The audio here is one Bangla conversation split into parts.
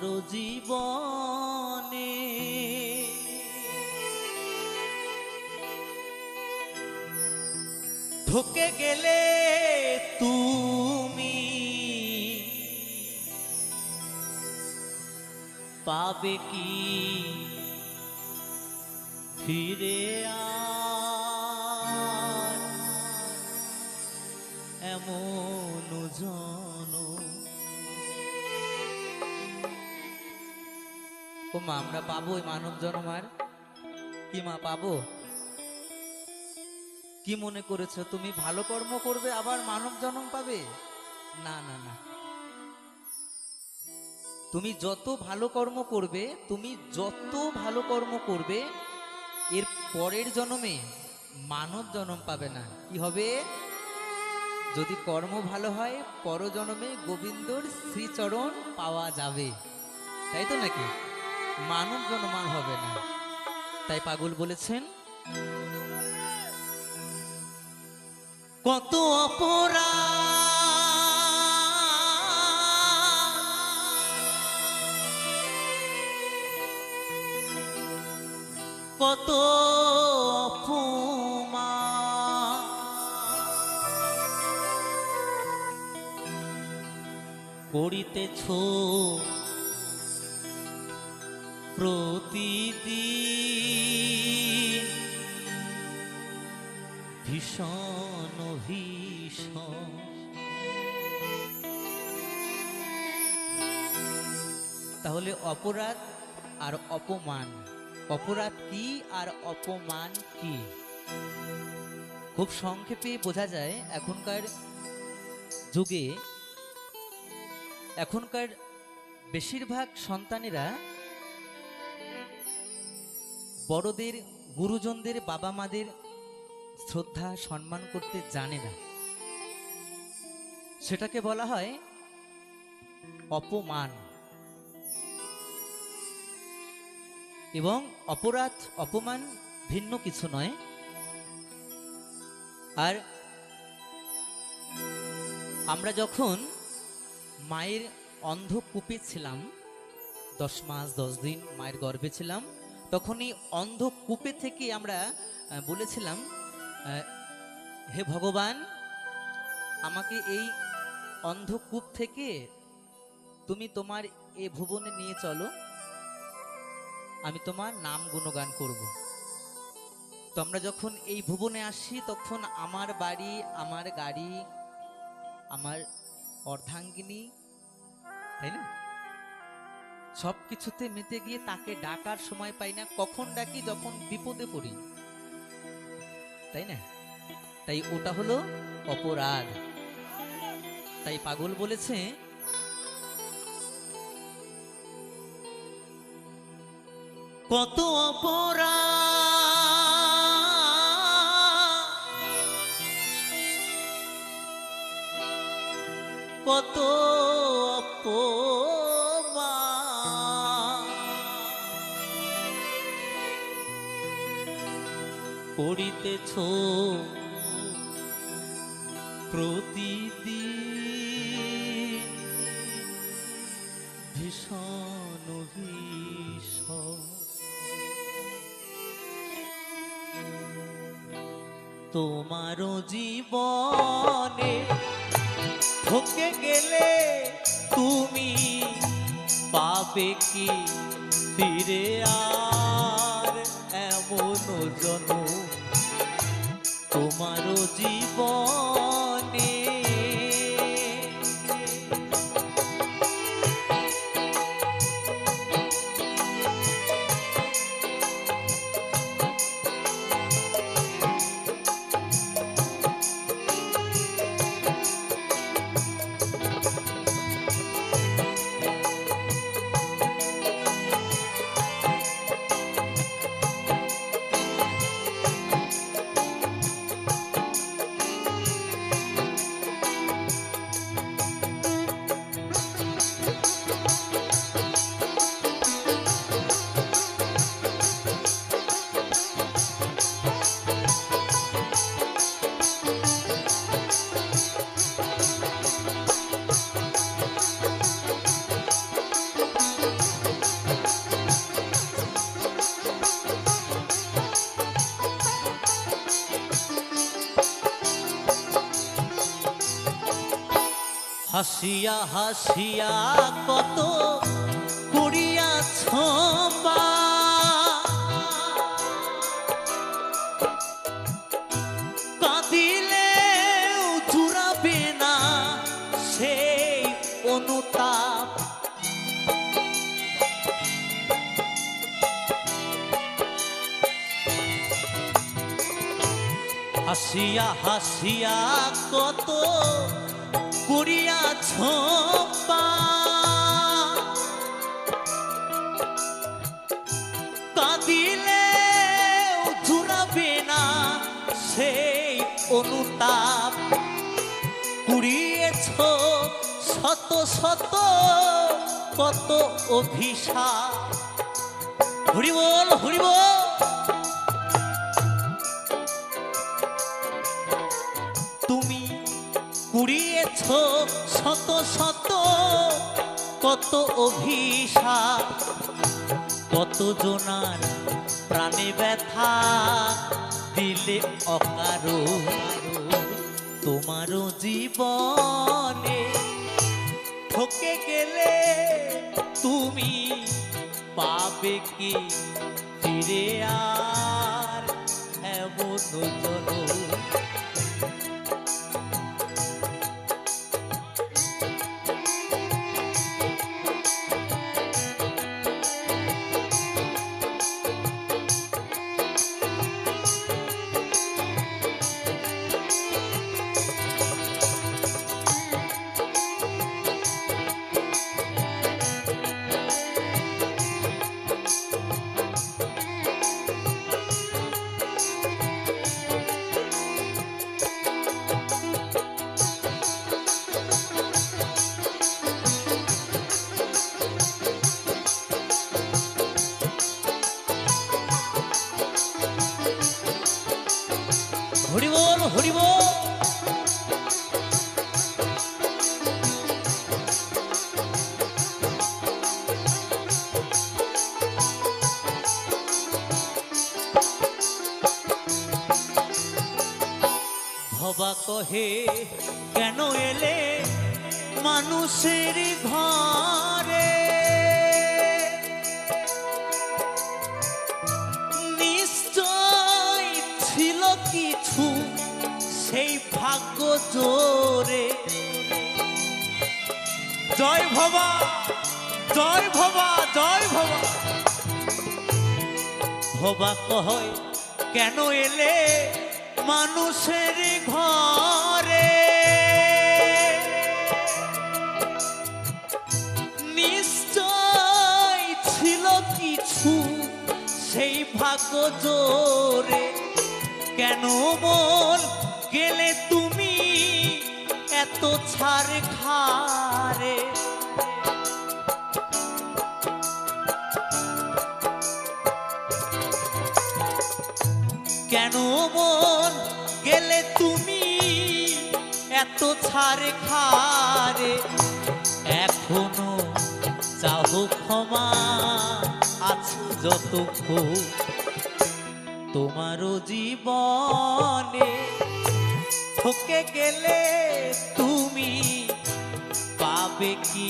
তোমারও জীবনে ঢুকে গেলে তুমি পাবে কি ফিরে আর এমন জনম। ও মা, আমরা পাবো ওই মানব জন্ম? আর কি মা পাবো? কি মনে করেছো তুমি ভালো কর্ম করবে আবার মানব জন্ম পাবে? না না না, তুমি যত ভালো কর্ম করবে, তুমি যত ভালো কর্ম করবে এর পরের জন্মে মানব জন্ম পাবে না। কি হবে? যদি কর্ম ভালো হয় পর জন্মে গোবিন্দর শ্রীচরণ পাওয়া যাবে, তাই তো নাকি? মানব জন্ম আর হবে না। তাই পাগল বলেছেন, কত অপরাধ, কত অপমান করিতেছ প্রতিদিন, ভীষণ ভীষণ। তাহলে অপরাধ আর অপমান, অপরাধ কি আর অপমান কি? খুব সংক্ষেপে বোঝা যায়। এখনকার যুগে এখনকার বেশিরভাগ সন্তানেরা বড়দের, গুরুজনদের, বাবা মাদের শ্রদ্ধা সম্মান করতে জানে না। সেটাকে বলা হয় অপমান। এবং অপরাধ অপমান ভিন্ন কিছু নয়। আর আমরা যখন মায়ের অন্ধকূপে ছিলাম, 10 মাস 10 দিন মায়ের গর্ভে ছিলাম, তখনই অন্ধকূপে থেকে আমরা বলেছিলাম, হে ভগবান, আমাকে এই অন্ধকূপ থেকে তুমি তোমার এ ভুবনে নিয়ে চলো, আমি তোমার নাম গুণগান করব। তো আমরা যখন এই ভুবনে আসি তখন আমার বাড়ি, আমার গাড়ি, আমার অর্ধাঙ্গিনী, তাই না, সবকিছুতে মেতে গিয়ে তাকে ডাকার সময় পাই না। কখন ডাকি? যখন বিপদে পড়ি, তাই না? তাই ওটা হলো অপরাধ। তাই পাগল বলেছে, কত অপরাধ, কত অপমান করিতেছ প্রতিদিন, ভীষণ ভীষণ। তোমারও জীবনে ঢুকে গেলে তুমি পাবে কি ফিরে আর এমন জনম? তোমারও জীবনে হাসিয়া হাসিয়া কত করিয়াছ বা, কাঁদিলেও জুড়াবে না সেই অনুতাপ। হাসিয়া হাসিয়া কত করিয়াছ বা, কাঁদিলেও জুড়াবে না সেই অনুতাপ। কুড়িয়েছ শত শত কত অভিশাপ। হরি বল হরি বল। তুমি কুড়িয়েছ শত শত কত অভিশাপ, কত জনার প্রাণে ব্যথা দিলে অকারণ। তোমারও জীবনে ঠকে গেলে তুমি পাবে কি ফিরে আর এমন জনম। হরি বল হরি বল। ভবা কহে কেন এলে মানুষের ঘরে, নিশ্চয় ছিল কিছু সেই ভাগ্য জোরে। জয় ভবা জয় ভবা জয় ভবা। ভবা কয় কেন এলে মানুষের ঘরে, নিশ্চয় ছিল কিছু সেই ভাগ্য জোরে। কেন মন গেলে তুমি এত ছাড় খারে। কেন মন গেলে তুমি এত ছাড় খারে। এখনো চাহ ক্ষমা আছে যতক্ষণ তোমারও জীবনে ঠকে গেলে তুমি পাবে কি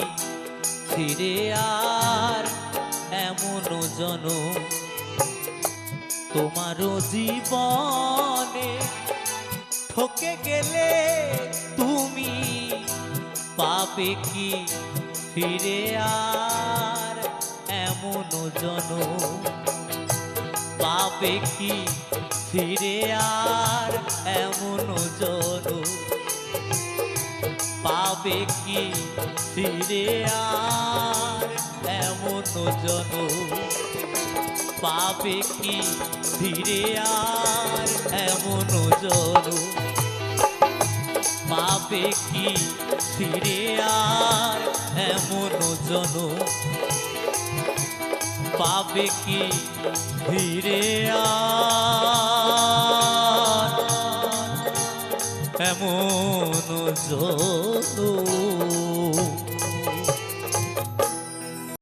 ফিরে আর এমন জনম। তোমারও জীবনে ঠকে গেলে তুমি পাবে কি ফিরে আর এমন জনম। পাবে কি ফিরে আর এমন জনম। পাবে কি ফিরে আর এমন জনম। পাবে কি ফিরে আর এমন জনম। পাবে কি ফিরে আর এমন জনম। পাবে কি ফিরে আর এমন জনম।